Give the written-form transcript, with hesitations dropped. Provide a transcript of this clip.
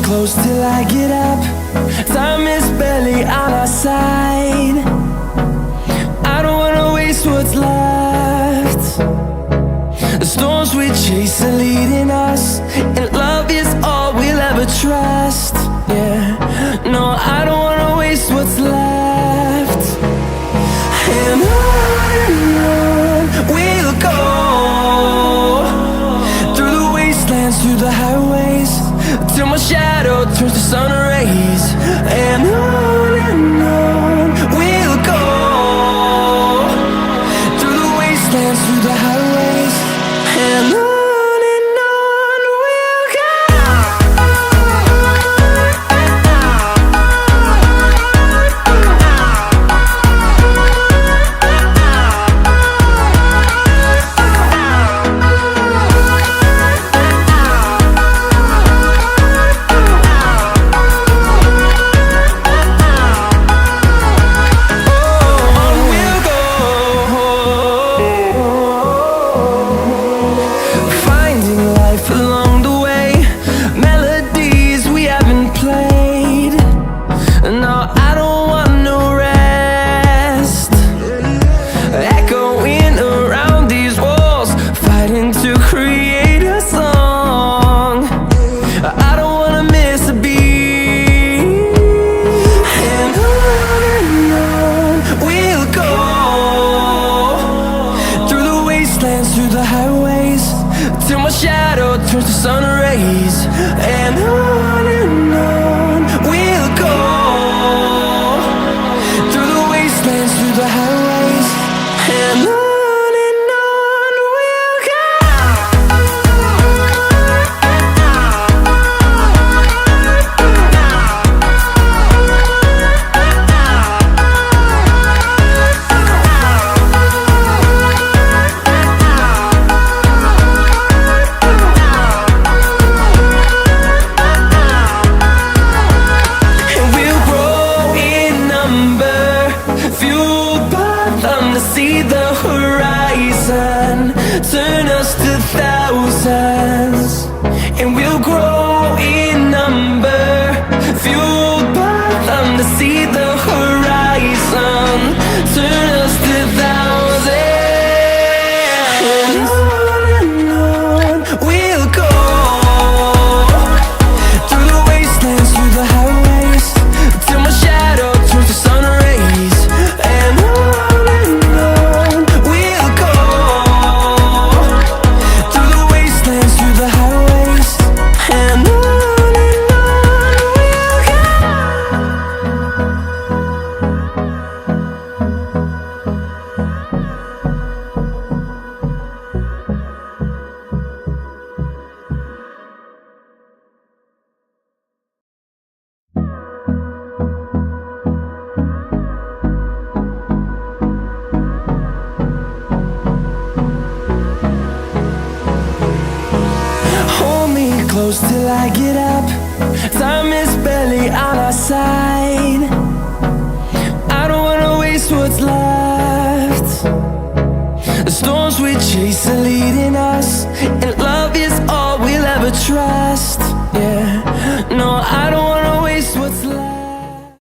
close till I get up. Time is barely on our side. I don't wanna waste what's left. The storms we chase are leading us, and love is all we'll ever trust. Yeah, no, I don't wanna waste what's left. And on we'll go, through the wastelands, through the highways, till my shadow turns to sun rays. And on we'll go, through the wastelands, through the highways, and on we'll go. Through the highways, till my shadow turns to sun rays. And on we'll go, through the wastelands, through the highways, and on we'll go. See the horizon turn us to thousands, and we'll grow in number, fueled by them. To see the horizon turn us to thousands, and on we'll go, through the wastelands, through the highways, till my shadow turns to sun rays. And close till I get up. Time is barely on our side. I don't wanna waste what's left. The storms we chase are leading